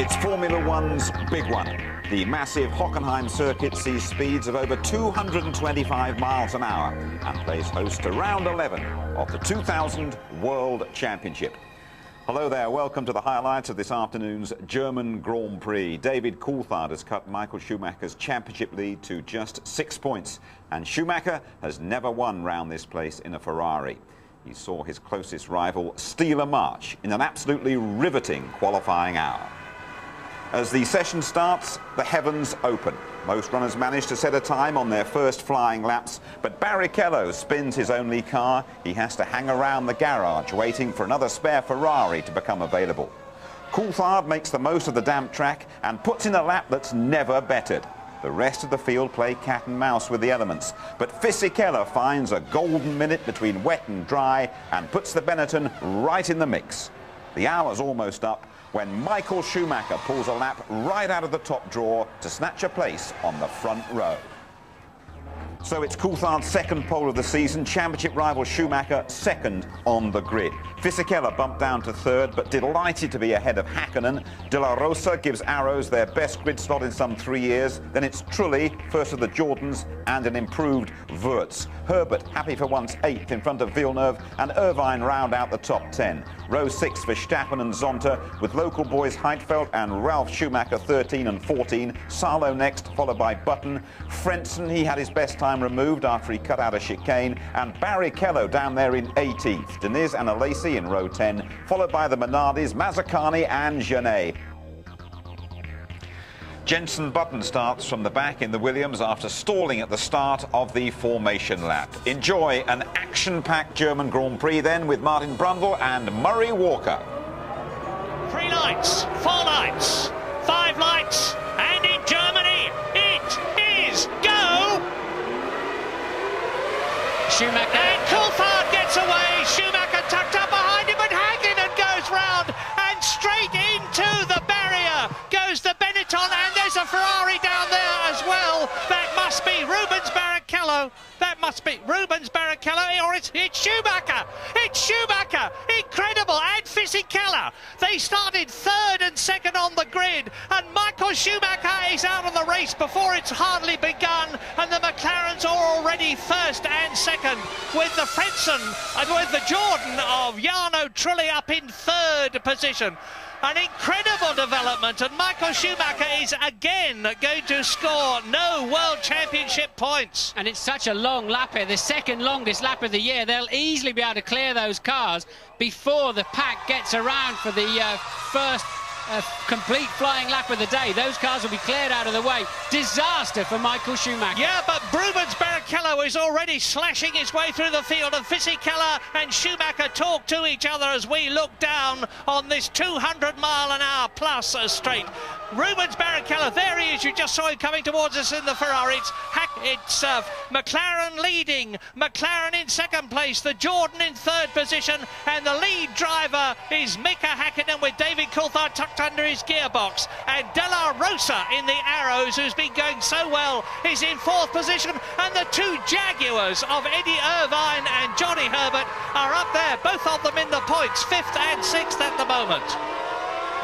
It's Formula One's big one. The massive Hockenheim circuit sees speeds of over 225 miles an hour and plays host to round 11 of the 2000 World Championship. Hello there, welcome to the highlights of this afternoon's German Grand Prix. David Coulthard has cut Michael Schumacher's championship lead to just 6 points, and Schumacher has never won round this place in a Ferrari. He saw his closest rival steal a march in an absolutely riveting qualifying hour. As the session starts, the heavens open. Most runners manage to set a time on their first flying laps, but Barrichello spins his only car. He has to hang around the garage waiting for another spare Ferrari to become available. Coulthard makes the most of the damp track and puts in a lap that's never bettered. The rest of the field play cat and mouse with the elements, but Fisichella finds a golden minute between wet and dry and puts the Benetton right in the mix. The hour's almost up when Michael Schumacher pulls a lap right out of the top drawer to snatch a place on the front row. So it's Coulthard's second pole of the season, championship rival Schumacher second on the grid. Fisichella bumped down to third, but delighted to be ahead of Häkkinen. De La Rosa gives Arrows their best grid slot in some 3 years. Then it's Trulli, first of the Jordans, and an improved Wurz. Herbert happy for once 8th in front of Villeneuve, and Irvine round out the top 10. Row 6 for Verstappen and Zonta, with local boys Heidfeld and Ralf Schumacher 13 and 14. Salo next, followed by Button. Frentzen, he had his best time removed after he cut out a chicane, and Barrichello down there in 18th. Deniz and Alesi in row 10, followed by the Minardis, Mazzacani and Genet. Jenson Button starts from the back in the Williams after stalling at the start of the formation lap. Enjoy an action-packed German Grand Prix then with Martin Brundle and Murray Walker. 3 lights, 4 lights, 5 lights, and in Germany it is go! Schumacher. And Coulthard gets away. Schumacher tucked up behind him, but Häkkinen goes round and straight into the barrier goes the Benetton, and there's a Ferrari down there as well. That must be Rubens Barrichello. That must be Rubens Barrichello, or it's Schumacher. It's Schumacher. Incredible. And Fisichella. They started third and second on the grid, and Michael Schumacher is out of the race before it's hardly begun, and the McLarens are already first and second, with the Frentzen and with the Jordan of Jarno Trulli up in third position. An incredible development, and Michael Schumacher is again going to score no World Championship points. And it's such a long lap here, the second longest lap of the year. They'll easily be able to clear those cars before the pack gets around for the first complete flying lap of the day. Those cars will be cleared out of the way. Disaster for Michael Schumacher. Yeah, but Rubens Barrichello is already slashing his way through the field, and Fisichella and Schumacher talk to each other as we look down on this 200-mile-an-hour plus straight. Rubens Barrichello, there he is, you just saw him coming towards us in the Ferrari. It's McLaren leading, McLaren in second place, the Jordan in third position, and the lead driver is Mika Häkkinen with David Coulthard tucked under his gearbox, and De La Rosa in the Arrows, who's been going so well, is in fourth position, and the 2 Jaguars of Eddie Irvine and Johnny Herbert are up there, both of them in the points, 5th and 6th at the moment.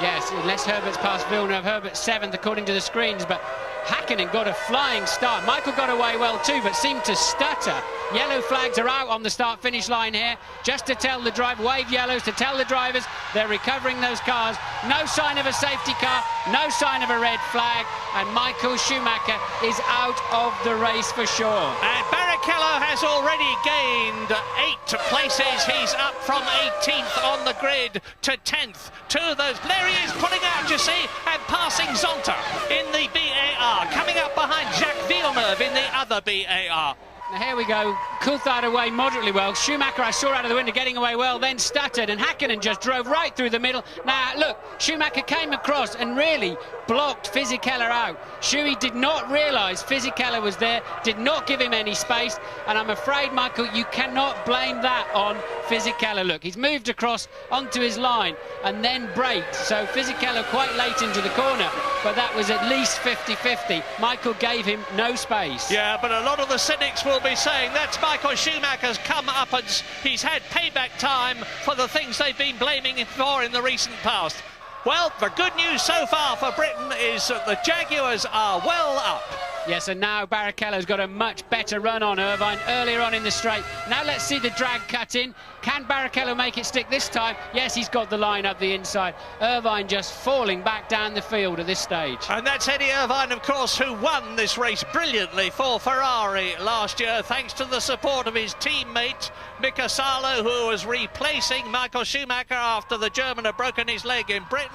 Yes, unless Herbert's past Villeneuve. Herbert's 7th according to the screens, but Häkkinen got a flying start. Michael got away well too, but seemed to stutter. Yellow flags are out on the start-finish line here, just to tell the driver, wave yellows to tell the drivers they're recovering those cars. No sign of a safety car, no sign of a red flag, and Michael Schumacher is out of the race for sure. And Barrichello has already gained 8 places. He's up from 18th on the grid to 10th. 2 of those, there he is pulling out, you see, and passing Zonta in the BAR, coming up behind Jacques Villeneuve in the other BAR. Now here we go, Coulthard away moderately well. Schumacher I saw out of the window getting away well, then stuttered, and Häkkinen just drove right through the middle. Now look, Schumacher came across and really blocked Fisichella out. Schuey did not realise Fisichella was there, did not give him any space, and I'm afraid, Michael, you cannot blame that on Fisichella. Look, he's moved across onto his line and then braked, so Fisichella quite late into the corner, but that was at least 50-50. Michael gave him no space. Yeah, but a lot of the cynics will be saying that's Michael Schumacher's come-uppance. He's had payback time for the things they've been blaming him for in the recent past. Well, the good news so far for Britain is that the Jaguars are well up. Yes, and now Barrichello's got a much better run on Irvine earlier on in the straight. Now let's see the drag cut in. Can Barrichello make it stick this time? Yes, he's got the line up the inside. Irvine just falling back down the field at this stage. And that's Eddie Irvine, of course, who won this race brilliantly for Ferrari last year, thanks to the support of his teammate, Mika Salo, who was replacing Michael Schumacher after the German had broken his leg in Britain.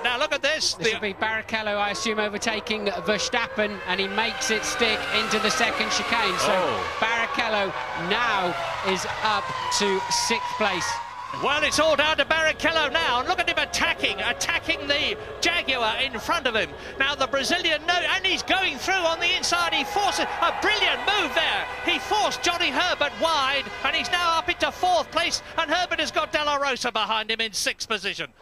Now look at this. This will be Barrichello, I assume, overtaking Verstappen, and he makes it stick into the second chicane. So Barrichello now is up to 6th place. Well, it's all down to Barrichello now, and look at him attacking the Jaguar in front of him. Now the Brazilian, and he's going through on the inside. He forces a brilliant move there. He forced Johnny Herbert wide, and he's now up into 4th place, and Herbert has got De La Rosa behind him in 6th position.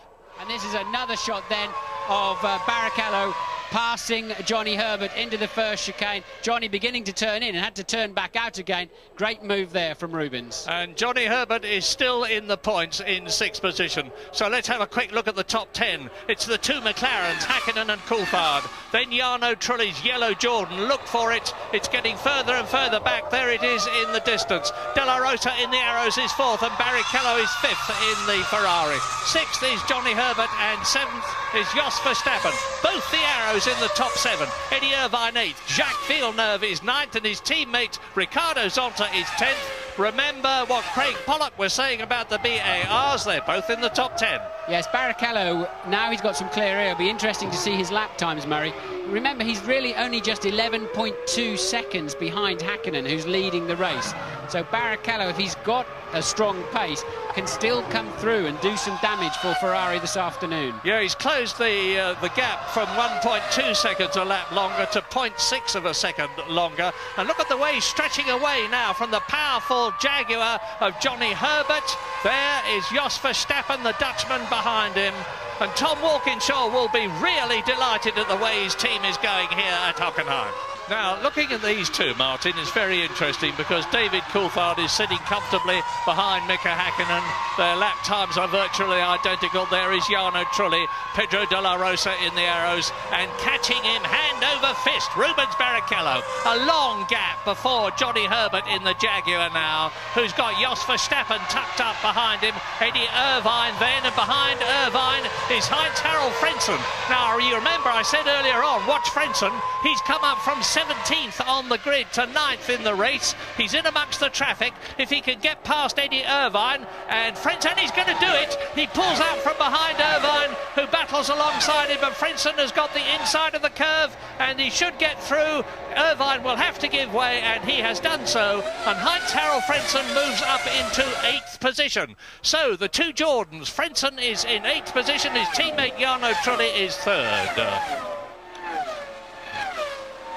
And this is another shot then of Barrichello passing Johnny Herbert into the first chicane. Johnny beginning to turn in and had to turn back out again. Great move there from Rubens. And Johnny Herbert is still in the points in 6th position. So let's have a quick look at the top 10. It's the two McLarens, Hakkinen and Coulthard. Then Jarno Trulli's yellow Jordan. Look for it. It's getting further and further back. There it is in the distance. De La Rosa in the arrows is 4th, and Barrichello is 5th in the Ferrari. 6th is Johnny Herbert, and 7th is Jos Verstappen. Both the arrows in the top 7. Eddie Irvine 8th, Jacques Villeneuve is 9th, and his teammate Ricardo Zonta is 10th. Remember what Craig Pollock was saying about the BARs, they're both in the top 10. Yes, Barrichello, now he's got some clear air. It'll be interesting to see his lap times, Murray. Remember, he's really only just 11.2 seconds behind Hakkinen, who's leading the race. So Barrichello, if he's got a strong pace, can still come through and do some damage for Ferrari this afternoon. Yeah, he's closed the gap from 1.2 seconds a lap longer to 0.6 of a second longer. And look at the way he's stretching away now from the powerful Jaguar of Johnny Herbert. There is Jos Verstappen, the Dutchman, behind him. And Tom Walkinshaw will be really delighted at the way his team is going here at Hockenheim. Now, looking at these two, Martin, is very interesting because David Coulthard is sitting comfortably behind Mika Hakkinen. Their lap times are virtually identical. There is Jarno Trulli, Pedro De La Rosa in the arrows, and catching him hand over fist, Rubens Barrichello. A long gap before Johnny Herbert in the Jaguar now, who's got Jos Verstappen tucked up behind him. Eddie Irvine then, and behind Irvine is Heinz-Harald Frentzen. Now, you remember I said earlier on, watch Frentzen. He's come up from 17th on the grid to 9th in the race. He's in amongst the traffic. If he can get past Eddie Irvine, and Frentzen, he's going to do it. He pulls out from behind Irvine, who battles alongside him, but Frentzen has got the inside of the curve, and he should get through. Irvine will have to give way, and he has done so, and Heinz-Harald Frentzen moves up into 8th position. So the two Jordans, Frentzen is in 8th position, his teammate Jarno Trulli is 3rd.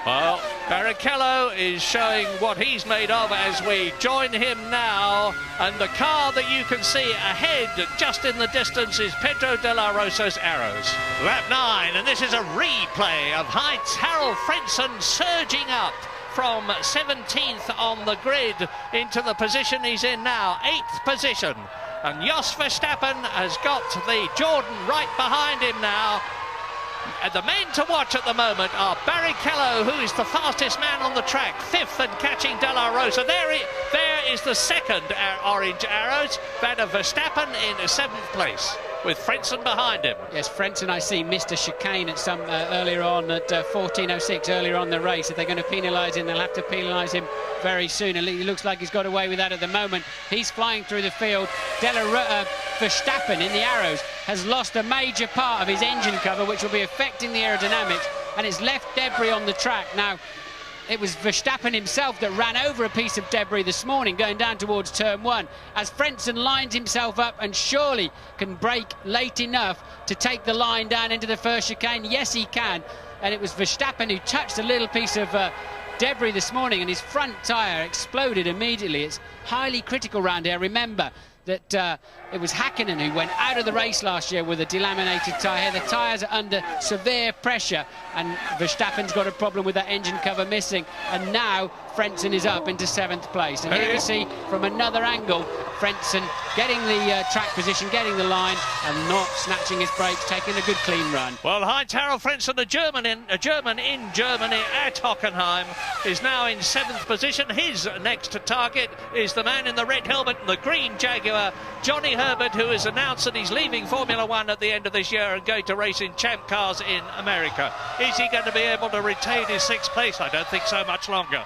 Well, Barrichello is showing what he's made of as we join him now, and the car that you can see ahead just in the distance is Pedro De La Rosa's arrows. Lap 9, and this is a replay of Heinz-Harald Frentzen surging up from 17th on the grid into the position he's in now, 8th position. And Jos Verstappen has got the Jordan right behind him now. And the men to watch at the moment are Barrichello, who is the fastest man on the track, 5th and catching De La Rosa. There is the second orange arrows, that of Verstappen in 7th place, with Frentzen behind him. Yes, Frentzen, I see, missed a chicane at some earlier on at 14.06 earlier on the race. If they're going to penalise him, they'll have to penalise him very soon. And it looks like he's got away with that at the moment. He's flying through the field. Verstappen in the arrows has lost a major part of his engine cover, which will be affecting the aerodynamics, and it's left debris on the track. Now, it was Verstappen himself that ran over a piece of debris this morning going down towards turn 1, as Frentzen lines himself up and surely can brake late enough to take the line down into the first chicane. Yes, he can. And it was Verstappen who touched a little piece of debris this morning, and his front tyre exploded immediately. It's highly critical round here. Remember that it was Hakkinen who went out of the race last year with a delaminated tyre. The tyres are under severe pressure, and Verstappen's got a problem with that engine cover missing. And now Frentzen is up into 7th place. And here we see from another angle, Frentzen getting the track position, getting the line, and not snatching his brakes, taking a good clean run. Well, Heinz-Harald Frentzen, a German in Germany at Hockenheim, is now in 7th position. His next target is the man in the red helmet and the green Jaguar, Johnny Herbert, who has announced that he's leaving Formula One at the end of this year and going to race in champ cars in America. Is he going to be able to retain his 6th place? I don't think so much longer.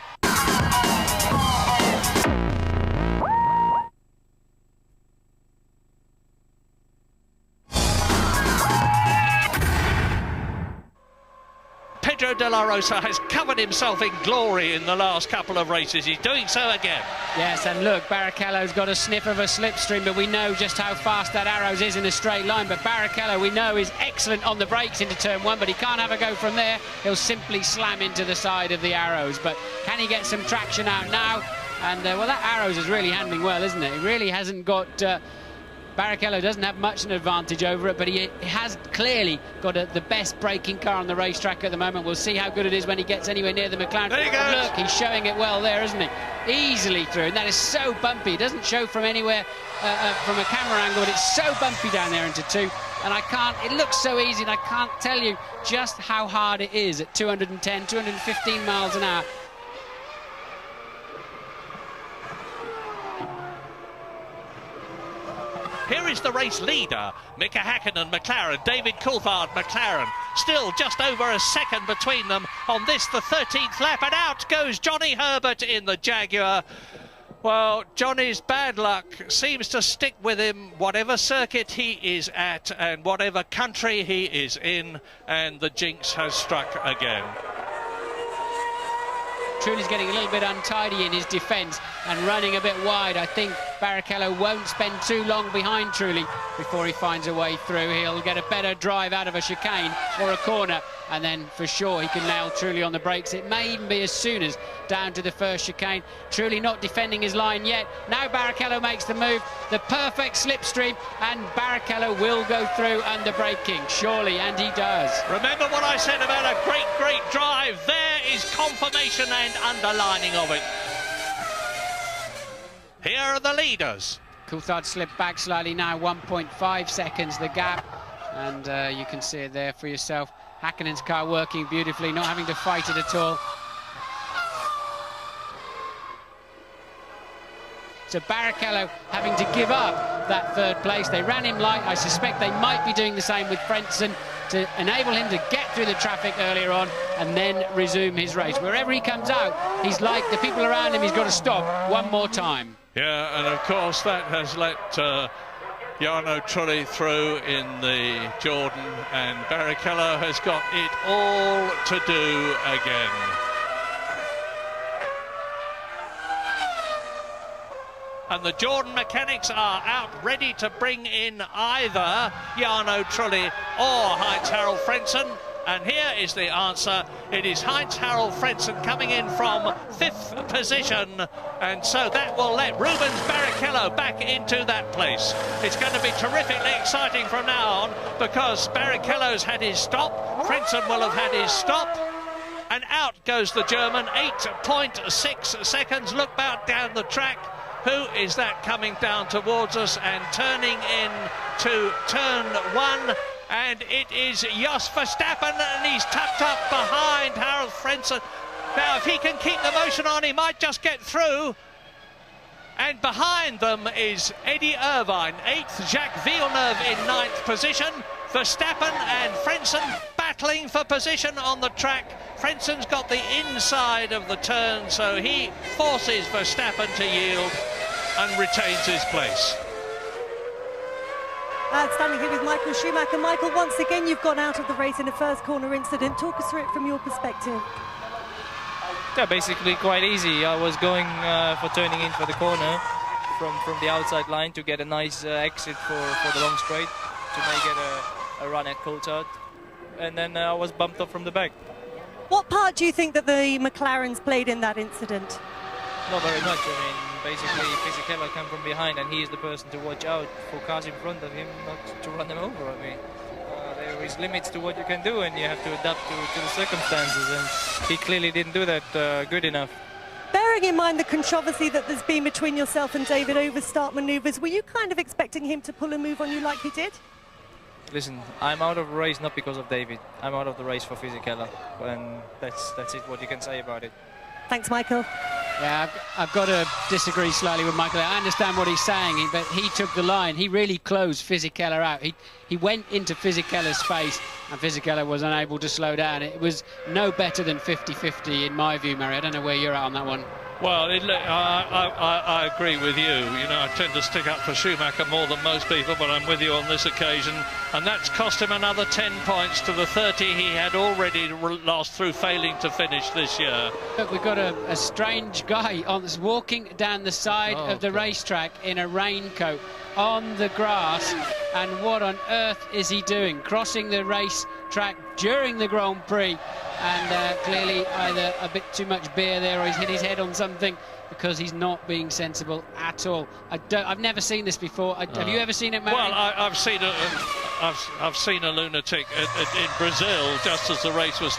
Pedro de la Rosa has covered himself in glory in the last couple of races. He's doing so again. Yes, and look, Barrichello's got a sniff of a slipstream, but we know just how fast that Arrows is in a straight line. But Barrichello, we know, is excellent on the brakes into turn 1, but he can't have a go from there. He'll simply slam into the side of the Arrows. But can he get some traction out now? And, well, that Arrows is really handling well, isn't it? He really hasn't got... Barrichello doesn't have much an advantage over it, but he has clearly got the best braking car on the racetrack at the moment. We'll see how good it is when he gets anywhere near the McLaren. There he goes. Look, he's showing it well there, isn't he? Easily through, and that is so bumpy. It doesn't show from anywhere, from a camera angle, but it's so bumpy down there into 2. And it looks so easy, and I can't tell you just how hard it is at 210, 215 miles an hour. Here is the race leader, Mika Häkkinen, McLaren, David Coulthard, McLaren. Still just over a second between them on this, the 13th lap, and out goes Johnny Herbert in the Jaguar. Well, Johnny's bad luck seems to stick with him, whatever circuit he is at and whatever country he is in, and the jinx has struck again. Trulli's getting a little bit untidy in his defence and running a bit wide. I think Barrichello won't spend too long behind Trulli before he finds a way through. He'll get a better drive out of a chicane or a corner, and then for sure he can nail Trulli on the brakes. It may even be as soon as down to the first chicane. Trulli not defending his line yet. Now Barrichello makes the move, the perfect slipstream, and Barrichello will go through under braking, surely, and he does. Remember what I said about a great drive? There is confirmation and underlining of it. Here are the leaders. Coulthard slipped back slightly now, 1.5 seconds the gap, and you can see it there for yourself. Häkkinen's car working beautifully, not having to fight it at all. So Barrichello having to give up that 3rd place. They ran him light. I suspect they might be doing the same with Frentzen to enable him to get through the traffic earlier on and then resume his race. Wherever he comes out, he's like the people around him, he's got to stop one more time. Yeah, and of course that has let Jarno Trulli through in the Jordan, and Barrichello has got it all to do again. And the Jordan mechanics are out ready to bring in either Jarno Trulli or Heinz-Harald Frentzen. And here is the answer. It is Heinz-Harald Frentzen coming in from 5th position. And so that will let Rubens Barrichello back into that place. It's going to be terrifically exciting from now on, because Barrichello's had his stop. Frentzen will have had his stop. And out goes the German, 8.6 seconds. Look back down the track. Who is that coming down towards us and turning in to turn 1? And it is Jos Verstappen, and he's tucked up behind Harald Frentzen. Now, if he can keep the motion on, he might just get through. And behind them is Eddie Irvine, 8th, Jacques Villeneuve in 9th position. Verstappen and Frentzen battling for position on the track. Frenzen's got the inside of the turn, so he forces Verstappen to yield and retains his place. Standing here with Michael Schumacher. Michael, once again you've gone out of the race in a first corner incident. Talk us through it from your perspective. Yeah, basically quite easy. I was going for turning in for the corner from the outside line to get a nice exit for the long straight to make it a run at Coulthard, and then I was bumped off from the back. What part do you think that the McLarens played in that incident? Not very much. I mean, basically Fisichella came from behind, and he is the person to watch out for cars in front of him, not to run them over. I mean, there is limits to what you can do, and you have to adapt to the circumstances, and he clearly didn't do that good enough. Bear bearing in mind the controversy that there's been between yourself and David over start manoeuvres, were you kind of expecting him to pull a move on you like he did? Listen, I'm out of the race not because of David. I'm out of the race for Fisichella, and that's it. What you can say about it. Thanks, Michael. Yeah, I've got to disagree slightly with Michael. I understand what he's saying, but he took the line. He really closed Fisichella out. He went into Fisichella's space, and Fisichella was unable to slow down. It was no better than 50-50 in my view, Murray. I don't know where you're at on that one. Well, I agree with you. You know, I tend to stick up for Schumacher more than most people, but I'm with you on this occasion. And that's cost him another 10 points to the 30 he had already lost through failing to finish this year. Look, we've got a strange guy walking down the side of the racetrack in a raincoat on the grass. And what on earth is he doing? Crossing the racetrack during the Grand Prix. And clearly either a bit too much beer there or he's hit his head on something, because he's not being sensible at all. I've never seen this before. Have you ever seen it, Mary? Well, I've seen a lunatic in Brazil just as the race was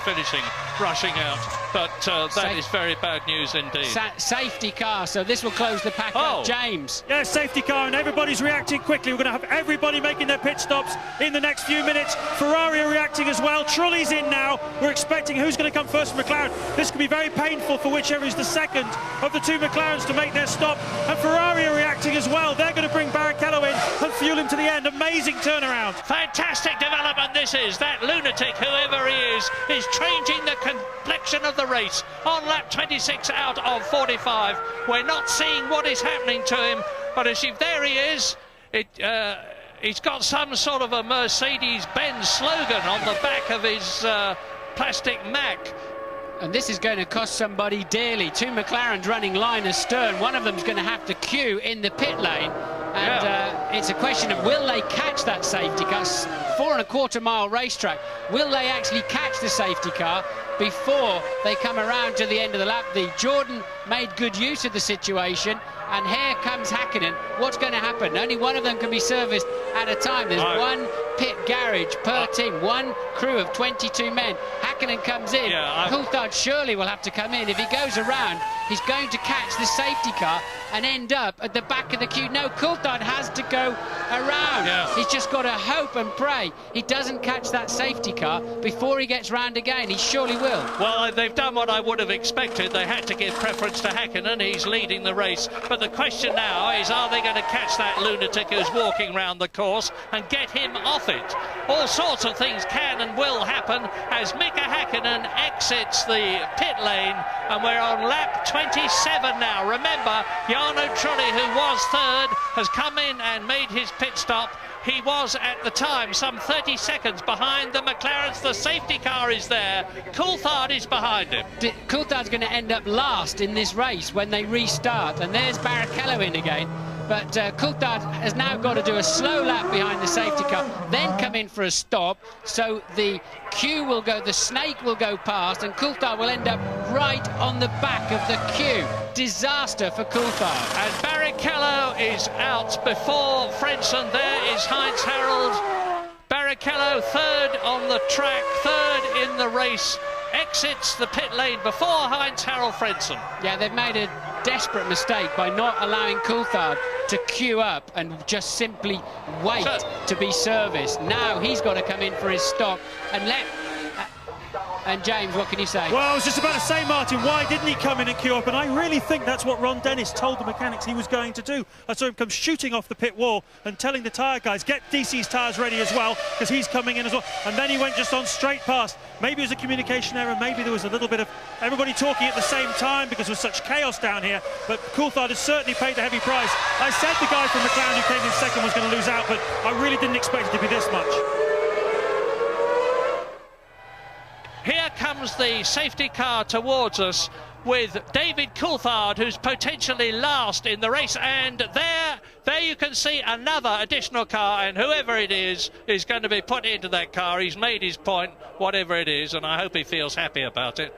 finishing, rushing out. But that is very bad news indeed. Safety car, so this will close the pack up. James. Yeah, safety car, and everybody's reacting quickly. We're going to have everybody making their pit stops in the next few minutes. Ferrari are reacting as well. Trulli's in now. We're expecting who's going to come first from McLaren. This could be very painful for whichever is the second of the two McLarens to make their stop. And Ferrari are reacting as well. They're going to bring Barrichello in and fuel him to the end. Amazing turnaround. Fantastic development this is. That lunatic, whoever he is changing the complexion of the race on lap 26 out of 45. We're not seeing what is happening to him, but as if there he is, he's got some sort of a Mercedes-Benz slogan on the back of his plastic Mac. And this is going to cost somebody dearly. Two McLarens running line astern. One of them's going to have to queue in the pit lane. And it's a question of, will they catch that safety car? 4.25 mile racetrack. Will they actually catch the safety car before they come around to the end of the lap? The Jordan made good use of the situation, and here comes Hakkinen. What's going to happen? Only one of them can be serviced at a time. There's one pit garage per team, one crew of 22 men. Hakkinen comes in. Coulthard surely will have to come in. If he goes around, he's going to catch the safety car and end up at the back of the queue. No, Coulthard has to go around. He's just got to hope and pray he doesn't catch that safety car before he gets round again. He surely will. Well, they've done what I would have expected. They had to give preference to Hakkinen. He's leading the race. But the question now is, are they going to catch that lunatic who's walking round the course and get him off it? All sorts of things can and will happen as Mika Hakkinen exits the pit lane, and we're on lap 27 now. Remember, Jarno Trulli, who was third, has come in and made his pit stop. He was at the time some 30 seconds behind the McLarens. The safety car is there. Coulthard is behind him. Coulthard's going to end up last in this race when they restart, and there's Barrichello in again. But Coulthard has now got to do a slow lap behind the safety car, then come in for a stop, so the queue will go, the snake will go past, and Coulthard will end up right on the back of the queue. Disaster for Coulthard. And Barrichello is out before Frentzen. There is Heinz Harald. Barrichello third on the track, third in the race, exits the pit lane before Heinz Harald Frentzen. Yeah, they've made a desperate mistake by not allowing Coulthard to queue up and just simply wait to be serviced. Now he's got to come in for his stop and let... And James, what can you say? Well, I was just about to say, Martin, why didn't he come in and queue up? And I really think that's what Ron Dennis told the mechanics he was going to do. I saw him come shooting off the pit wall and telling the tyre guys, get DC's tyres ready as well, because he's coming in as well. And then he went just on straight past. Maybe it was a communication error, maybe there was a little bit of everybody talking at the same time because there was such chaos down here. But Coulthard has certainly paid the heavy price. I said the guy from McLaren who came in second was going to lose out, but I really didn't expect it to be this much. Here comes the safety car towards us with David Coulthard, who's potentially last in the race, and there you can see another additional car, and whoever it is going to be put into that car. He's made his point, whatever it is, and I hope he feels happy about it.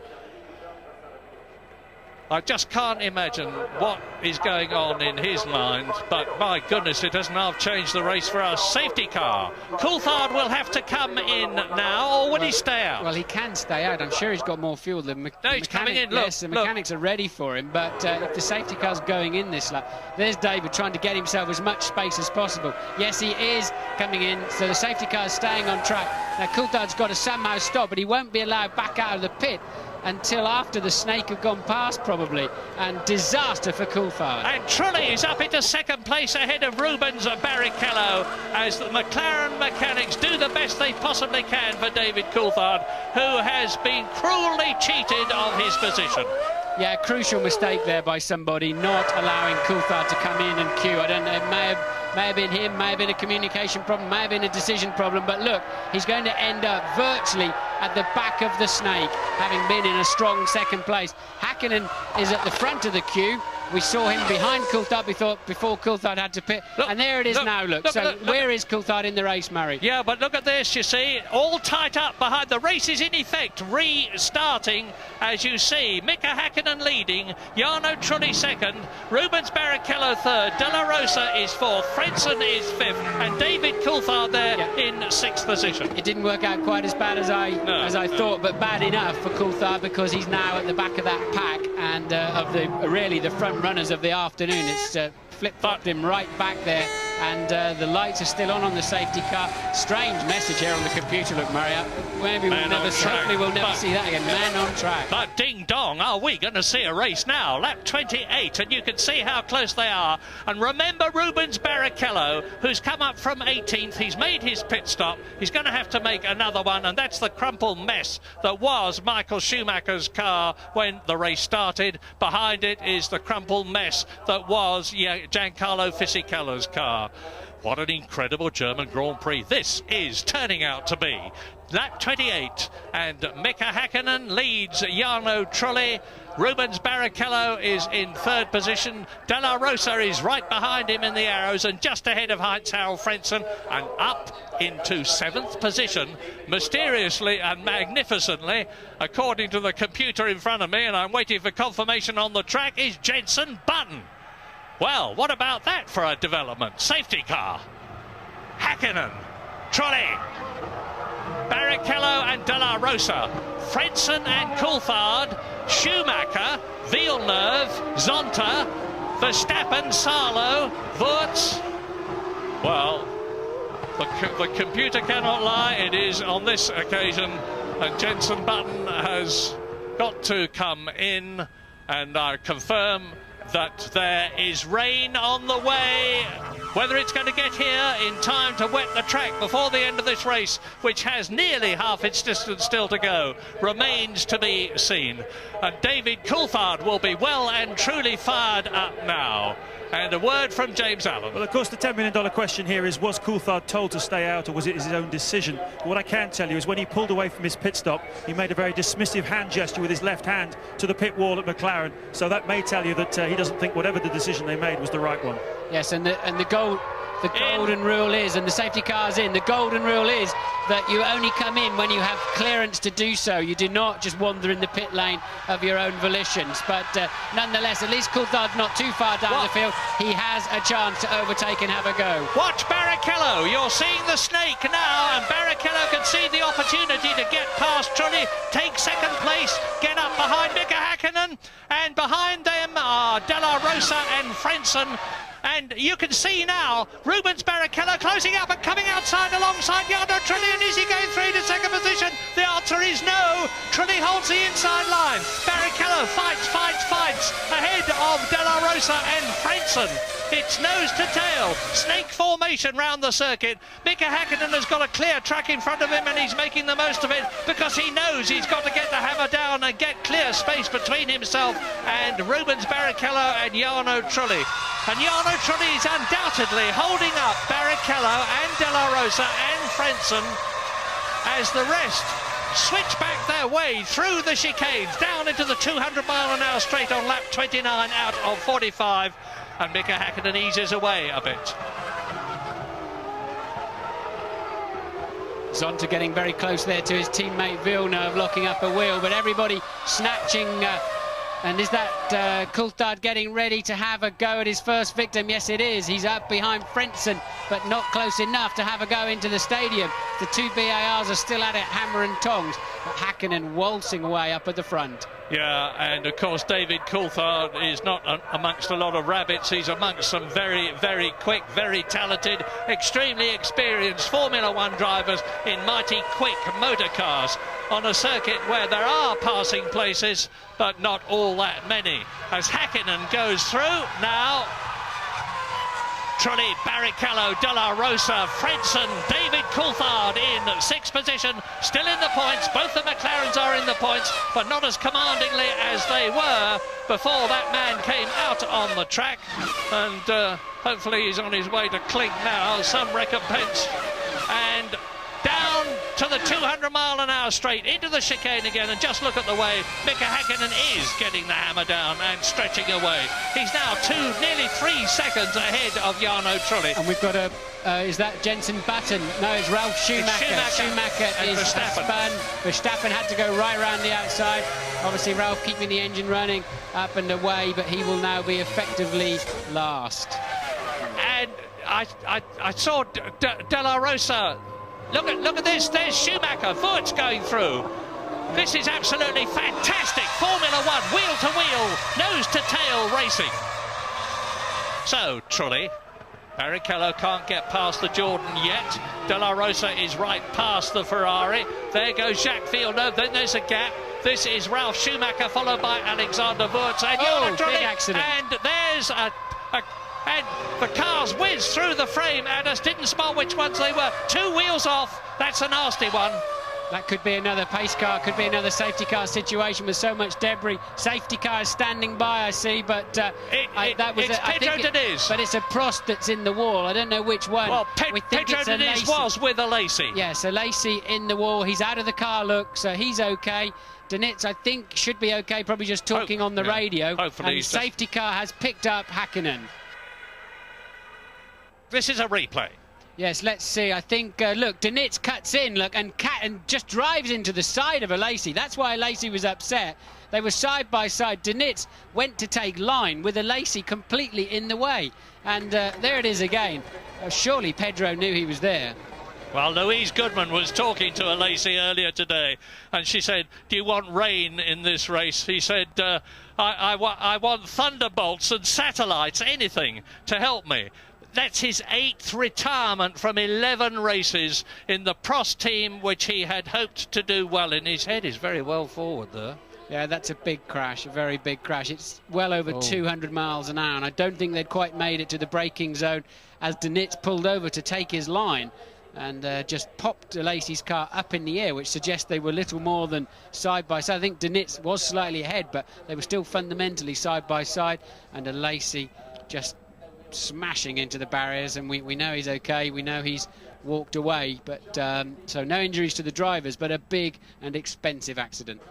I just can't imagine what is going on in his mind, but my goodness, it doesn't half change the race for our safety car. Coulthard will have to come in now, or will he stay out? Well, he can stay out. I'm sure he's got more fuel. The he's coming in. Look, yes, the mechanics are ready for him, but if the safety car's going in this lap, there's David trying to get himself as much space as possible. Yes, he is coming in, so the safety car's staying on track. Now, Coulthard's got to somehow stop, but he won't be allowed back out of the pit until after the snake have gone past, probably, and disaster for Coulthard. And Trulli is up into second place ahead of Rubens Barrichello as the McLaren mechanics do the best they possibly can for David Coulthard, who has been cruelly cheated of his position. Yeah, crucial mistake there by somebody, not allowing Coulthard to come in and queue. I don't know, it may have been him, may have been a communication problem, may have been a decision problem, but look, he's going to end up virtually at the back of the snake, having been in a strong second place. Hakkinen is at the front of the queue. We saw him behind Coulthard before Coulthard had to pit, and there it is now, look. So where is Coulthard in the race, Murray? Yeah, but look at this, you see, all tight up behind. The race is in effect restarting, as you see. Mika Hakkinen leading, Jarno Trulli second, Rubens Barrichello third, De La Rosa is fourth, Frentzen is fifth, and David Coulthard there in sixth position. It didn't work out quite as bad as I thought, but bad enough for Coulthard, because he's now at the back of that pack, and of the front runners of the afternoon. It's flip-flopped him right back there, and the lights are still on the safety car. Strange message here on the computer, look, Murray. Maybe we'll never see that again. Man on track. But ding dong, are we going to see a race now? Lap 28, and you can see how close they are. And remember Rubens Barrichello, who's come up from 18th. He's made his pit stop. He's going to have to make another one, and that's the crumpled mess that was Michael Schumacher's car when the race started. Behind it is the crumpled mess that was Giancarlo Fisichella's car. What an incredible German Grand Prix this is turning out to be. Lap 28, and Mika Hakkinen leads Jarno Trulli. Rubens Barrichello is in third position. De La Rosa is right behind him in the arrows, and just ahead of Heinz-Harald Frentzen, and up into seventh position, mysteriously and magnificently, according to the computer in front of me, and I'm waiting for confirmation on the track, is Jenson Button. Well, what about that for a development? Safety car. Hakkinen, Trulli, Barrichello and De La Rosa, Frentzen and Coulthard, Schumacher, Villeneuve, Zonta, Verstappen, Salo, Wurz. Well, the computer cannot lie. It is on this occasion, and Jenson Button has got to come in, and I confirm that there is rain on the way. Whether it's going to get here in time to wet the track before the end of this race, which has nearly half its distance still to go, remains to be seen. And David Coulthard will be well and truly fired up now. And a word from James Allen. Well, of course, the $10 million question here is, was Coulthard told to stay out, or was it his own decision? What I can tell you is when he pulled away from his pit stop, he made a very dismissive hand gesture with his left hand to the pit wall at McLaren. So that may tell you that he doesn't think whatever the decision they made was the right one. Yes, and the golden rule is, and the safety car's in, the golden rule is that you only come in when you have clearance to do so. You do not just wander in the pit lane of your own volitions. But nonetheless, at least Coulthard's not too far down the field. He has a chance to overtake and have a go. Watch Barrichello. You're seeing the snake now, and Barrichello can see the opportunity to get past Trulli, take second place, get up behind Mika Hakkinen, and behind them are De La Rosa and Frentzen. And you can see now Rubens Barrichello closing up and coming outside alongside Jarno Trulli. And is he going through to second position? The answer is no. Trulli holds the inside line. Barrichello fights ahead of De La Rosa and Frentzen. It's nose to tail, snake formation round the circuit. Mika Hakkinen has got a clear track in front of him, and he's making the most of it because he knows he's got to get the hammer down and get clear space between himself and Rubens Barrichello and Jarno Trulli. And Jarno Trulli is undoubtedly holding up Barrichello and De La Rosa and Frentzen as the rest switch back their way through the chicanes down into the 200-mile-an-hour straight on lap 29 out of 45. And Mika Hakkinen eases away a bit. Zonta getting very close there to his teammate Villeneuve, locking up a wheel, but everybody snatching And is that Coulthard getting ready to have a go at his first victim? Yes, it is. He's up behind Frentzen, but not close enough to have a go into the stadium. The two BARs are still at it, hammer and tongs. But Häkkinen waltzing away up at the front. Yeah, and of course David Coulthard is not amongst a lot of rabbits. He's amongst some very, very quick, very talented, extremely experienced Formula One drivers in mighty quick motor cars on a circuit where there are passing places, but not all that many. As Häkkinen goes through now, Trulli, Barrichello, De La Rosa, Frentzen, David Coulthard in sixth position, still in the points. Both the McLarens are in the points, but not as commandingly as they were before that man came out on the track. And hopefully he's on his way to clink now, some recompense. And down to the 200-mile-an-hour straight, into the chicane again, and just look at the way Mika Häkkinen is getting the hammer down and stretching away. He's now nearly 3 seconds ahead of Jarno Trulli. And we've got is that Jensen Button? No, it's Ralf Schumacher. Schumacher is spun. Verstappen had to go right around the outside. Obviously, Ralf keeping the engine running up and away, but he will now be effectively last. And I saw De La Rosa. Look at this, there's Schumacher, Wurtz going through. This is absolutely fantastic. Formula One, wheel to wheel, nose to tail racing. So, Trulli, Barrichello can't get past the Jordan yet. De La Rosa is right past the Ferrari. There goes Jacques Villeneuve, then there's a gap. This is Ralf Schumacher, followed by Alexander Wurtz. And big accident. And there's and the cars whizzed through the frame and us didn't spot which ones they were. 2 wheels off, that's a nasty one. That could be another pace car, could be another safety car situation with so much debris. Safety car is standing by, I see, but it's Pedro Diniz. But it's a Prost that's in the wall. I don't know which one. Well, Pedro Diniz was with a Lacey. Yeah, so Lacey in the wall. He's out of the car, look, so he's okay. Diniz, I think, should be okay, probably just talking on the radio. Hopefully, and safety car has picked up Häkkinen. This is a replay. Yes, let's see. I think, look, Diniz cuts in, look, and just drives into the side of a Lacey. That's why Lacey was upset. They were side by side. Diniz went to take line with a Lacey completely in the way. And there it is again. Surely Pedro knew he was there. Well, Louise Goodman was talking to a Lacey earlier today, and she said, do you want rain in this race? He said, I want thunderbolts and satellites, anything to help me. That's his 8th retirement from 11 races in the Prost team, which he had hoped to do well in. His head is very well forward there. Yeah, that's a big crash, a very big crash. It's well over 200 miles an hour, and I don't think they'd quite made it to the braking zone as Diniz pulled over to take his line and just popped Lacey's car up in the air, which suggests they were little more than side by side. I think Diniz was slightly ahead, but they were still fundamentally side by side, and a Lacey just smashing into the barriers, and we know he's okay, we know he's walked away, but so no injuries to the drivers, but a big and expensive accident.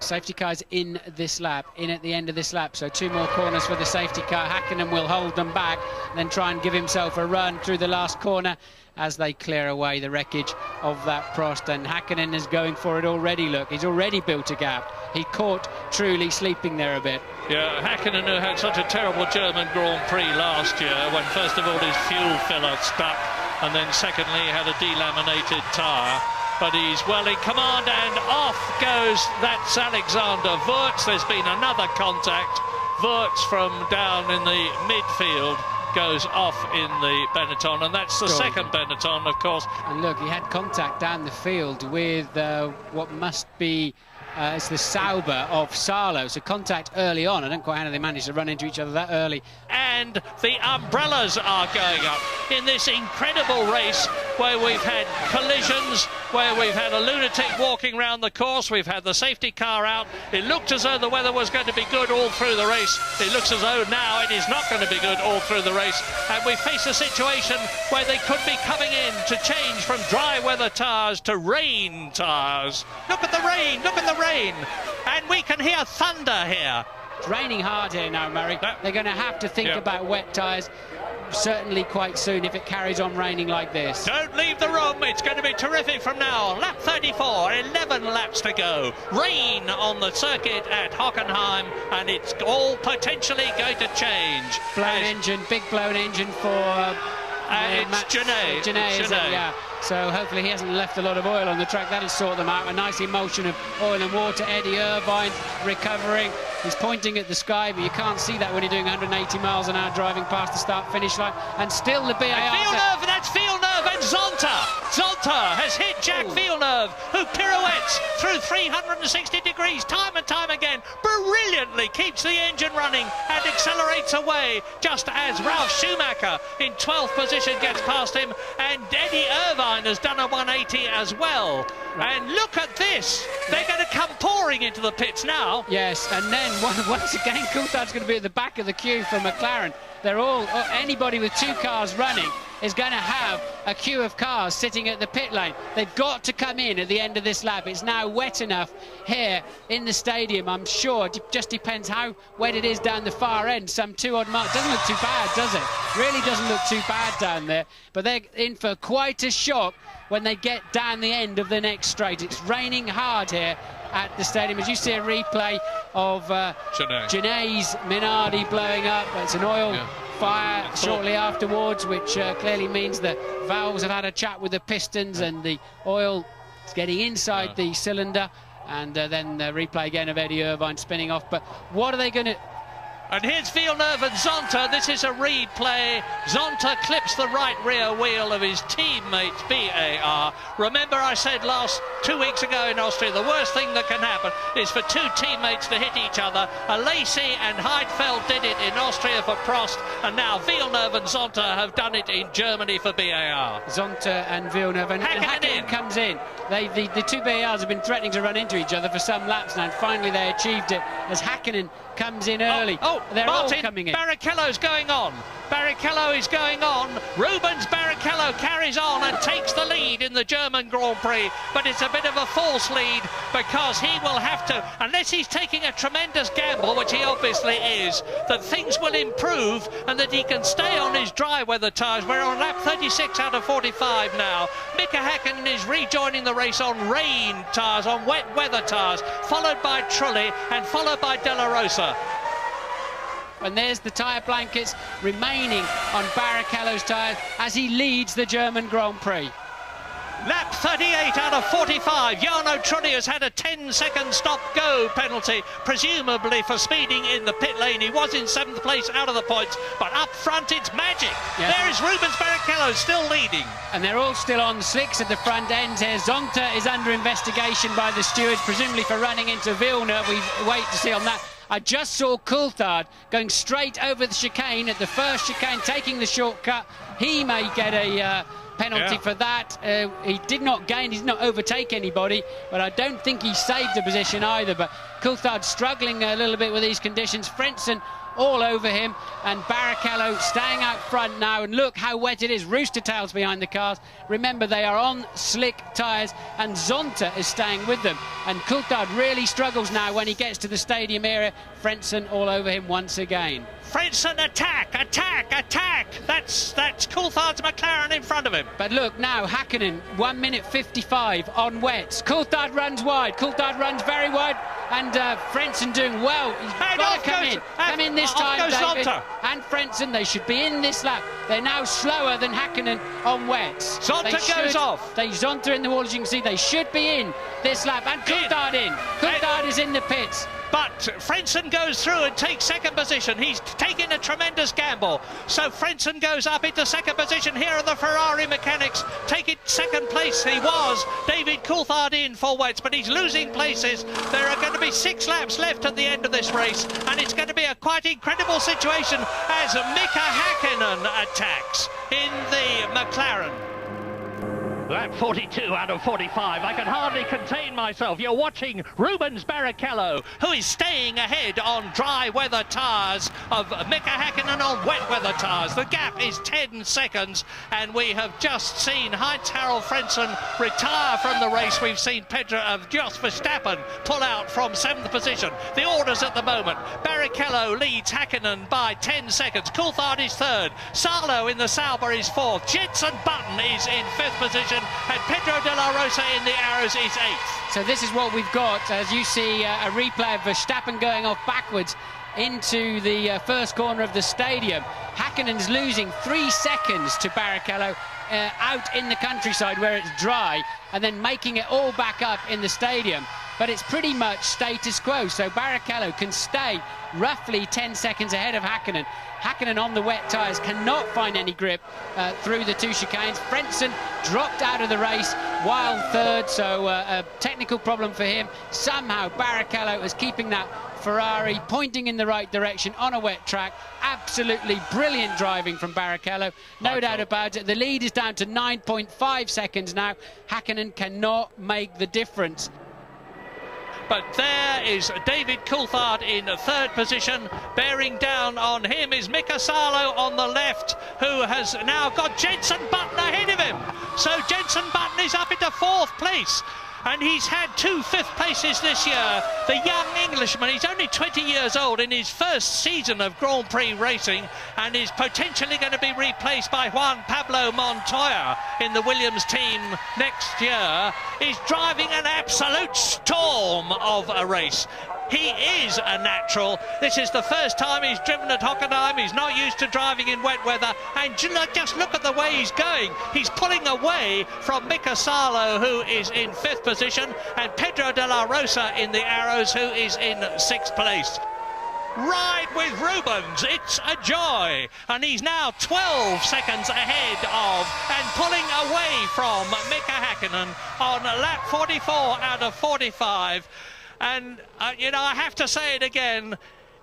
Safety car's in this lap, in at the end of this lap, so 2 more corners for the safety car. Häkkinen will hold them back, then try and give himself a run through the last corner as they clear away the wreckage of that Prost. And Häkkinen is going for it already, look, he's already built a gap. He caught Trulli sleeping there a bit. Yeah, Häkkinen, who had such a terrible German Grand Prix last year, when first of all his fuel filler stuck, and then secondly he had a delaminated tyre. But he's well in command, and off goes, that's Alexander Wurtz. There's been another contact. Wurtz from down in the midfield goes off in the Benetton, and that's the second Benetton, of course. And look, he had contact down the field with what must be it's the Sauber of Salo, so contact early on. I don't quite know how they managed to run into each other that early. And the umbrellas are going up in this incredible race where we've had collisions, where we've had a lunatic walking around the course, we've had the safety car out. It looked as though the weather was going to be good all through the race. It looks as though now it is not going to be good all through the race, and we face a situation where they could be coming in to change from dry weather tyres to rain tyres. Look at the rain, look at the rain, and we can hear thunder here. It's raining hard here now, Murray. They're going to have to think about wet tyres certainly quite soon if it carries on raining like this. Don't leave the room. It's going to be terrific from now on. Lap 34, 11 laps to go. Rain on the circuit at Hockenheim, and it's all potentially going to change. Blown engine, big blown engine for... it's Genet. Yeah. So hopefully he hasn't left a lot of oil on the track. That'll sort them out. A nice emulsion of oil and water. Eddie Irvine recovering. He's pointing at the sky, but you can't see that when you're doing 180 miles an hour driving past the start-finish line. And still the BAR... Villeneuve, that's Villeneuve and Zonta. Zonta has hit Jack Villeneuve, who pirouettes through 360 degrees time and time again. Brilliantly keeps the engine running and accelerates away, just as Ralf Schumacher in 12th position gets past him, and Eddie Irvine has done a 180 as well. And look at this. They're going to come pouring into the pits now. Yes, and then once again, Coulthard's going to be at the back of the queue for McLaren. They're all, anybody with two cars running is going to have a queue of cars sitting at the pit lane. They've got to come in at the end of this lap. It's now wet enough here in the stadium, I'm sure. It just depends how wet it is down the far end. Some 2 odd miles. Doesn't look too bad, does it? Really doesn't look too bad down there. But they're in for quite a shock when they get down the end of the next straight. It's raining hard here at the stadium. As you see a replay of Genet's Minardi blowing up. It's an oil fire shortly afterwards, which clearly means the valves have had a chat with the pistons and the oil is getting inside the cylinder. And then the replay again of Eddie Irvine spinning off. But what are they going to... And here's Villeneuve and Zonta. This is a replay. Zonta clips the right rear wheel of his teammate BAR. Remember, I said 2 weeks ago in Austria, the worst thing that can happen is for two teammates to hit each other. Lacey and Heidfeld did it in Austria for Prost, and now Villeneuve and Zonta have done it in Germany for BAR. Zonta and Villeneuve, and Hakkinen comes in. The two BARs have been threatening to run into each other for some laps now, and finally they achieved it as Hakkinen comes in early. They're Martin, all coming in. Barrichello's going on. Barrichello is going on. Rubens Barrichello carries on and takes the lead in the German Grand Prix, but it's a bit of a false lead because he will have to, unless he's taking a tremendous gamble, which he obviously is, that things will improve and that he can stay on his dry weather tyres. We're on lap 36 out of 45 now. Mika Hakkinen is rejoining the race on rain tyres, on wet weather tyres, followed by Trulli and followed by De La Rosa. And there's the tyre blankets remaining on Barrichello's tyres as he leads the German Grand Prix. Lap 38 out of 45. Jarno Trulli has had a 10-second stop-go penalty, presumably for speeding in the pit lane. He was in 7th place out of the points, but up front it's magic. Yes. There is Rubens Barrichello still leading. And they're all still on slicks at the front ends here. Zonta is under investigation by the stewards, presumably for running into Villeneuve. We wait to see on that. I just saw Coulthard going straight over the chicane at the first chicane, taking the shortcut. He may get a penalty for that. He did not gain, he did not overtake anybody, but I don't think he saved the position either. But Coulthard struggling a little bit with these conditions. Frentzen all over him, and Barrichello staying out front now, and look how wet it is. Rooster tails behind the cars. Remember, they are on slick tyres, and Zonta is staying with them, and Coulthard really struggles now when he gets to the stadium area. Frentzen all over him once again. Frentzen, attack! That's Coulthard's McLaren in front of him. But look now, Hakkinen, 1 minute 55 on wets. Coulthard runs wide. Coulthard runs very wide, and Frentzen doing well. He's got to come in. Come in this time, David. And Frentzen, they should be in this lap. They're now slower than Hakkinen on wets. Zonta goes off. Zonta in the wall, as you can see. They should be in this lap. And Coulthard in. Coulthard is in the pits. But Frentzen goes through and takes second position. He's taking a tremendous gamble. So Frentzen goes up into second position. Here are the Ferrari mechanics taking second place. He was David Coulthard in for wets, but he's losing places. There are going to be 6 laps left at the end of this race, and it's going to be a quite incredible situation as Mika Hakkinen attacks in the McLaren. Lap 42 out of 45. I can hardly contain myself. You're watching Rubens Barrichello, who is staying ahead on dry weather tyres of Mika Häkkinen on wet weather tyres. The gap is 10 seconds, and we have just seen Heinz-Harald Frentzen retire from the race. We've seen Jos Verstappen pull out from 7th position. The orders at the moment: Barrichello leads Häkkinen by 10 seconds. Coulthard is 3rd. Salo in the Sauber is 4th. Jenson Button is in 5th position. And Pedro de la Rosa in the Arrows is 8th. So this is what we've got, as you see a replay of Verstappen going off backwards into the first corner of the stadium. Häkkinen's losing 3 seconds to Barrichello out in the countryside where it's dry, and then making it all back up in the stadium. But it's pretty much status quo, so Barrichello can stay roughly 10 seconds ahead of Häkkinen. Häkkinen on the wet tyres cannot find any grip through the 2 chicanes. Frentzen dropped out of the race while 3rd, so a technical problem for him. Somehow Barrichello is keeping that Ferrari pointing in the right direction on a wet track. Absolutely brilliant driving from Barrichello, no doubt about it. The lead is down to 9.5 seconds now. Häkkinen cannot make the difference. But there is David Coulthard in 3rd position. Bearing down on him is Mika Salo on the left, who has now got Jenson Button ahead of him. So Jenson Button is up into 4th place. And he's had 2 5th places this year. The young Englishman, he's only 20 years old, in his first season of Grand Prix racing, and is potentially going to be replaced by Juan Pablo Montoya in the Williams team next year. He's driving an absolute storm of a race. He is a natural. This is the first time he's driven at Hockenheim. He's not used to driving in wet weather. And just look at the way he's going. He's pulling away from Mika Salo, who is in 5th position, and Pedro de la Rosa in the Arrows, who is in 6th place. Ride with Rubens, it's a joy. And he's now 12 seconds ahead of and pulling away from Mika Häkkinen on lap 44 out of 45. And, you know, I have to say it again,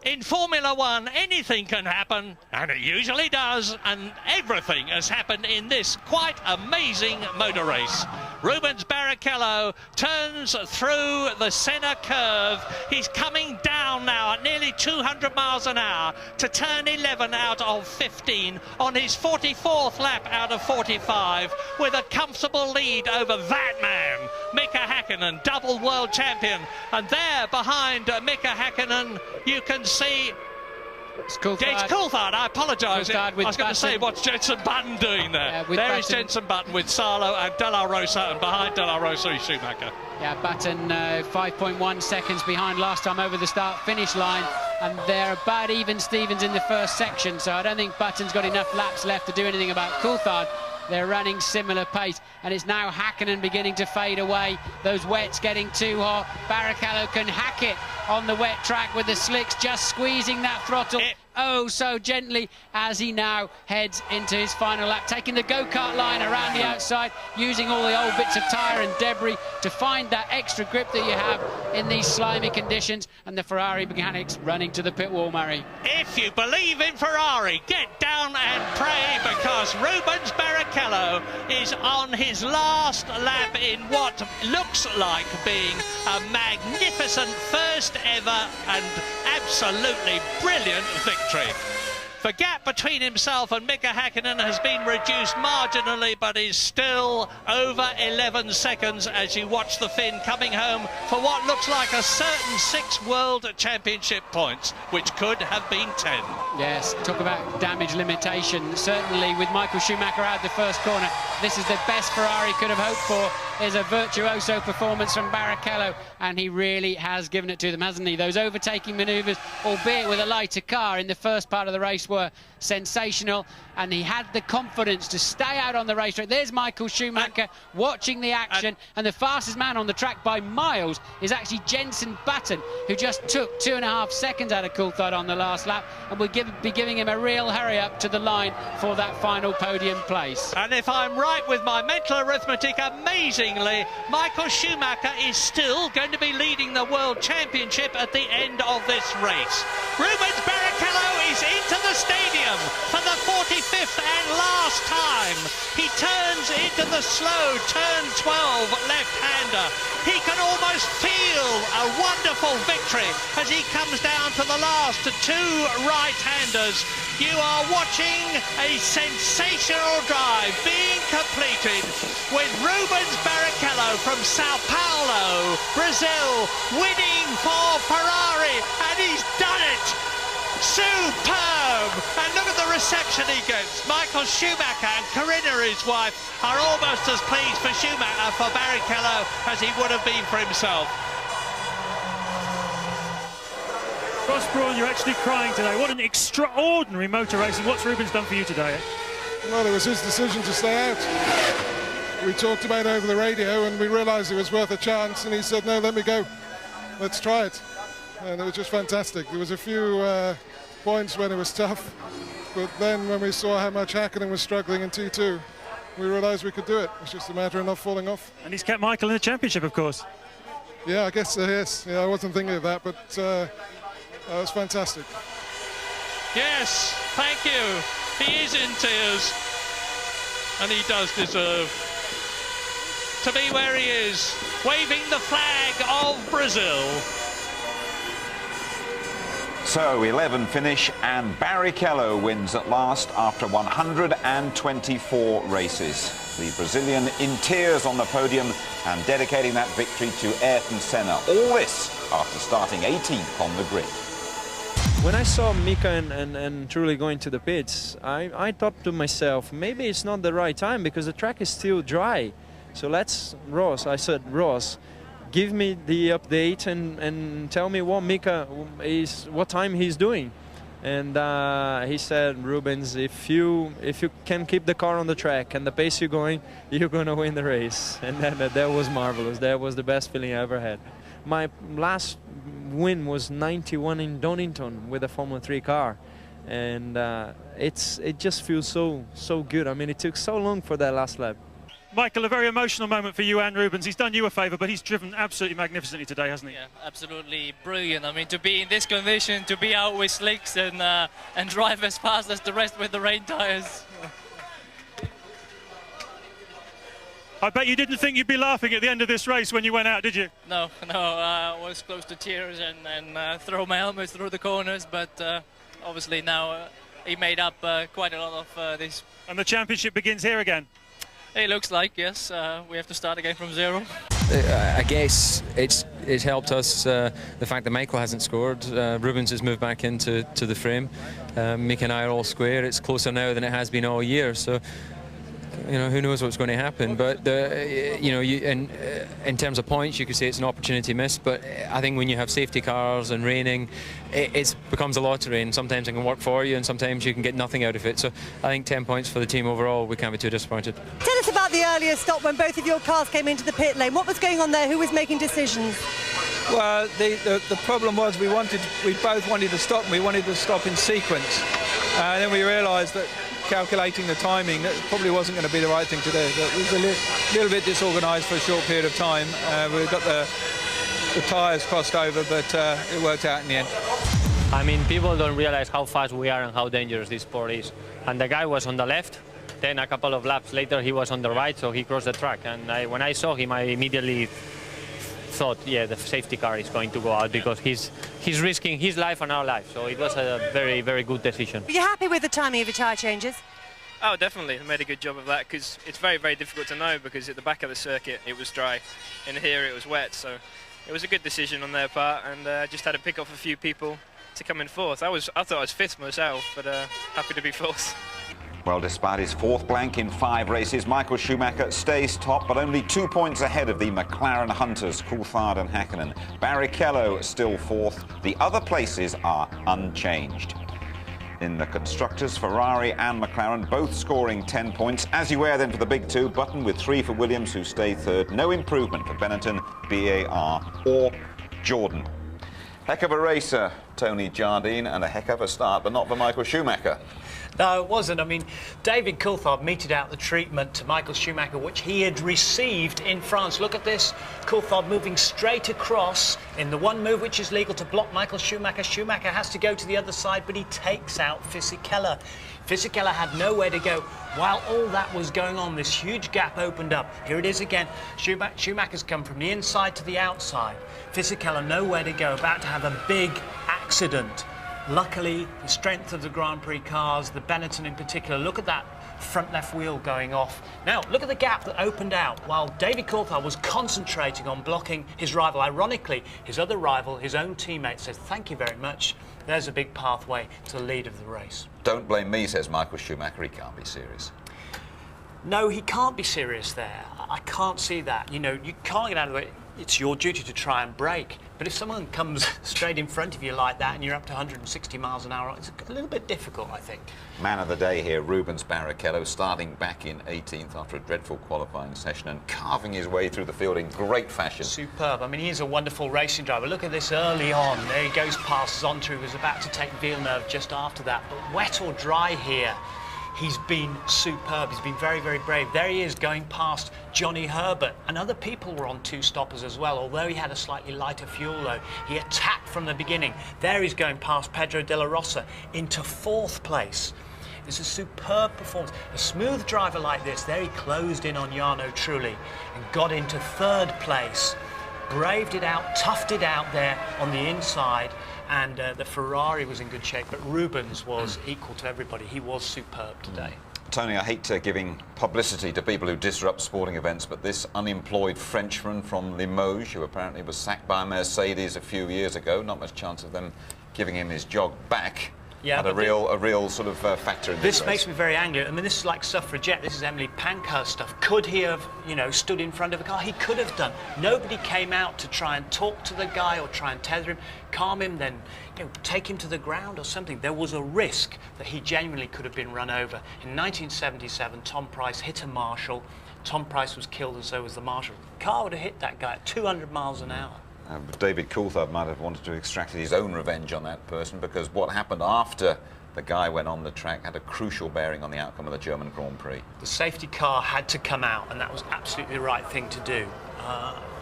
in Formula One, anything can happen, and it usually does, and everything has happened in this quite amazing motor race. Rubens Barrichello turns through the centre curve. He's coming down now at nearly 200 miles an hour to turn 11 out of 15 on his 44th lap out of 45, with a comfortable lead over that man, Mika Häkkinen, double world champion. And there behind Mika Häkkinen, you can see it's Coulthard. I apologise. I was going to say, what's Jenson Button doing there? There is Jenson Button with Salo and De La Rosa, and behind De La Rosa is Schumacher. Yeah, Button 5.1 seconds behind last time over the start-finish line, and they're about even Stevens in the first section, so I don't think Button's got enough laps left to do anything about Coulthard. They're running similar pace, and it's now Häkkinen beginning to fade away. Those wets getting too hot. Barrichello can hack it on the wet track with the slicks, just squeezing that throttle oh so gently as he now heads into his final lap, taking the go-kart line around the outside, using all the old bits of tyre and debris to find that extra grip that you have in these slimy conditions. And the Ferrari mechanics running to the pit wall, Murray. If you believe in Ferrari, get down and pray, because Rubens Barrichello is on his last lap in what looks like being a magnificent first ever and absolutely brilliant victory. The gap between himself and Mika Häkkinen has been reduced marginally, but is still over 11 seconds as you watch the Finn coming home for what looks like a certain 6 World Championship points, which could have been 10. Yes, talk about damage limitation. Certainly with Michael Schumacher out the first corner, this is the best Ferrari could have hoped for. Is a virtuoso performance from Barrichello, and he really has given it to them, hasn't he? Those overtaking manoeuvres, albeit with a lighter car in the first part of the race, were sensational, and he had the confidence to stay out on the racetrack. There's Michael Schumacher watching the action, and the fastest man on the track by miles is actually Jenson Button, who just took 2.5 seconds out of Coulthard on the last lap, and will be giving him a real hurry up to the line for that final podium place. And if I'm right with my mental arithmetic, amazingly, Michael Schumacher is still going to be leading the World Championship at the end of this race. Rubens Barrichello race into the stadium for the 45th and last time. He turns into the slow turn 12 left-hander. He can almost feel a wonderful victory as he comes down to the last two right-handers. You are watching a sensational drive being completed with Rubens Barrichello from Sao Paulo, Brazil, winning for Ferrari, and he's done it! Superb! And look at the reception he gets. Michael Schumacher and Corinna, his wife, are almost as pleased for Schumacher for Barrichello as he would have been for himself. Ross Brawn, you're actually crying today. What an extraordinary motor racing. What's Rubens done for you today? Well, it was his decision to stay out. We talked about it over the radio and we realised it was worth a chance, and he said, no, let me go. Let's try it. And it was just fantastic. There was a few points when it was tough, but then when we saw how much Häkkinen was struggling in T2, we realised we could do it. It's just a matter of not falling off. And he's kept Michael in the championship, of course. Yeah, I guess so, yes. Yeah, I wasn't thinking of that, but it was fantastic. Yes, thank you. He is in tears, and he does deserve to be where he is, waving the flag of Brazil. So 11 finish, and Barrichello wins at last after 124 races. The Brazilian in tears on the podium and dedicating that victory to Ayrton Senna. All this after starting 18th on the grid. When I saw Mika and Trulli going to the pits, I thought to myself, maybe it's not the right time because the track is still dry. So I said, Ross, give me the update and tell me what Mika is, what time he's doing. And he said, Rubens, if you can keep the car on the track and the pace you're going, you're going to win the race. And that was marvelous. That was the best feeling I ever had. My last win was 91 in Donington with a Formula 3 car. And it just feels so good. I mean, it took so long for that last lap. Michael, a very emotional moment for you and Rubens. He's done you a favour, but he's driven absolutely magnificently today, hasn't he? Yeah, absolutely brilliant. I mean, to be in this condition, to be out with slicks and drive as fast as the rest with the rain tyres. I bet you didn't think you'd be laughing at the end of this race when you went out, did you? No, I was close to tears and throw my helmet through the corners, but obviously now he made up quite a lot of this. And the championship begins here again. It looks like, yes. We have to start again from zero. I guess it's helped us the fact that Michael hasn't scored. Rubens has moved back into the frame. Mick and I are all square. It's closer now than it has been all year. So, you know, who knows what's going to happen? But you know, in terms of points, you could say it's an opportunity missed. But I think when you have safety cars and raining, it becomes a lottery, and sometimes it can work for you, and sometimes you can get nothing out of it. So I think 10 points for the team overall. We can't be too disappointed. Tell us about the earlier stop when both of your cars came into the pit lane. What was going on there? Who was making decisions? Well, the problem was we both wanted to stop, and we wanted to stop in sequence. And then we realised that calculating the timing, that probably wasn't going to be the right thing to do. It was a little bit disorganised for a short period of time. We got the tyres crossed over, but it worked out in the end. I mean, people don't realise how fast we are and how dangerous this sport is. And the guy was on the left, then a couple of laps later he was on the right, so he crossed the track. And when I saw him, I immediately thought, yeah, the safety car is going to go out because he's risking his life and our life. So it was a very, very good decision. Were you happy with the timing of your tyre changes? Oh, definitely. I made a good job of that because it's very, very difficult to know because at the back of the circuit it was dry and here it was wet. So it was a good decision on their part, and just had to pick off a few people to come in fourth. I thought I was fifth myself, but happy to be fourth. Well, despite his fourth blank in 5 races, Michael Schumacher stays top, but only 2 points ahead of the McLaren hunters, Coulthard and Häkkinen. Barrichello still fourth. The other places are unchanged. In the constructors, Ferrari and McLaren both scoring 10 points. As you were then for the big two, Button with 3 for Williams, who stayed third. No improvement for Benetton, BAR or Jordan. Heck of a racer, Tony Jardine, and a heck of a start, but not for Michael Schumacher. No, it wasn't. I mean, David Coulthard meted out the treatment to Michael Schumacher, which he had received in France. Look at this. Coulthard moving straight across in the one move which is legal to block Michael Schumacher. Schumacher has to go to the other side, but he takes out Fisichella. Fisichella had nowhere to go. While all that was going on, this huge gap opened up. Here it is again. Schumacher's come from the inside to the outside. Fisichella nowhere to go, about to have a big accident. Luckily, the strength of the Grand Prix cars, the Benetton in particular, look at that front left wheel going off. Now, look at the gap that opened out while David Coulthard was concentrating on blocking his rival. Ironically, his other rival, his own teammate, says, thank you very much. There's a big pathway to the lead of the race. Don't blame me, says Michael Schumacher. He can't be serious. No, he can't be serious there. I can't see that. You know, you can't get out of the way. It's your duty to try and brake. But if someone comes straight in front of you like that and you're up to 160 miles an hour, it's a little bit difficult, I think. Man of the day here, Rubens Barrichello, starting back in 18th after a dreadful qualifying session and carving his way through the field in great fashion. Superb. I mean, he is a wonderful racing driver. Look at this early on. There he goes past Zonta, who was about to take Villeneuve just after that. But wet or dry here, he's been superb. He's been very, very brave. There he is going past Johnny Herbert. And other people were on two stoppers as well. Although he had a slightly lighter fuel, though, he attacked from the beginning. There he's going past Pedro de la Rosa into 4th place. It's a superb performance. A smooth driver like this, there he closed in on Jarno Trulli and got into 3rd place. Braved it out, toughed it out there on the inside, and the Ferrari was in good shape, but Rubens was equal to everybody. He was superb today. Tony, I hate giving publicity to people who disrupt sporting events, but this unemployed Frenchman from Limoges, who apparently was sacked by Mercedes a few years ago, not much chance of them giving him his job back. Yeah, had a real sort of factor in this race. Makes me very angry. I mean, this is like suffragette. This is Emily Pankhurst stuff. Could he have, you know, stood in front of a car? He could have done. Nobody came out to try and talk to the guy or try and tether him, calm him, then, you know, take him to the ground or something. There was a risk that he genuinely could have been run over. In 1977, Tom Price hit a marshal. Tom Price was killed, and so was the marshal. The car would have hit that guy at 200 miles an hour. But David Coulthard might have wanted to extract his own revenge on that person, because what happened after the guy went on the track had a crucial bearing on the outcome of the German Grand Prix. The safety car had to come out, and that was absolutely the right thing to do.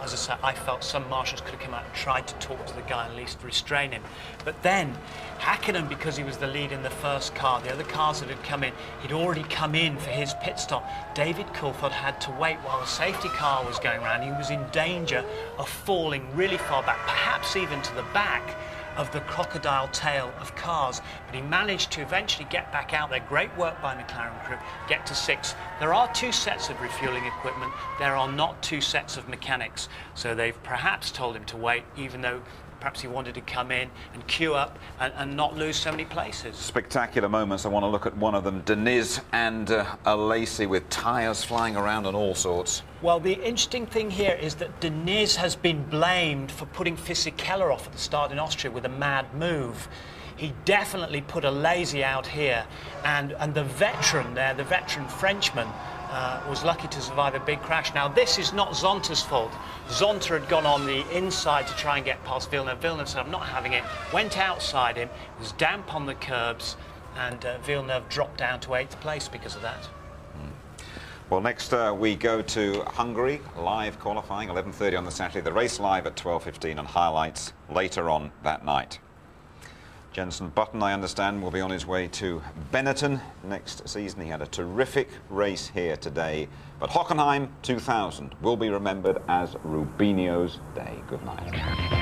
As I said, I felt some marshals could have come out and tried to talk to the guy and at least restrain him. But then, Häkkinen, because he was the lead in the first car, the other cars that had come in, he'd already come in for his pit stop. David Coulthard had to wait while the safety car was going around. He was in danger of falling really far back, perhaps even to the back of the crocodile tail of cars, but he managed to eventually get back out there. Great work by McLaren crew, get to 6th. There are 2 sets of refueling equipment. There are not 2 sets of mechanics, so they've perhaps told him to wait, even though perhaps he wanted to come in and queue up and not lose so many places. Spectacular moments. I want to look at one of them. Deniz and Alesi with tyres flying around and all sorts. Well, the interesting thing here is that Deniz has been blamed for putting Fisichella off at the start in Austria with a mad move. He definitely put Alesi out here, and the veteran there, the veteran Frenchman, was lucky to survive a big crash. Now, this is not Zonta's fault. Zonta had gone on the inside to try and get past Villeneuve. Villeneuve said, I'm not having it. Went outside him, was damp on the curbs, and Villeneuve dropped down to 8th place because of that. Well, next we go to Hungary, live qualifying, 11:30 on the Saturday. The race live at 12:15 and highlights later on that night. Jenson Button, I understand, will be on his way to Benetton next season. He had a terrific race here today. But Hockenheim 2000 will be remembered as Rubinho's day. Good night.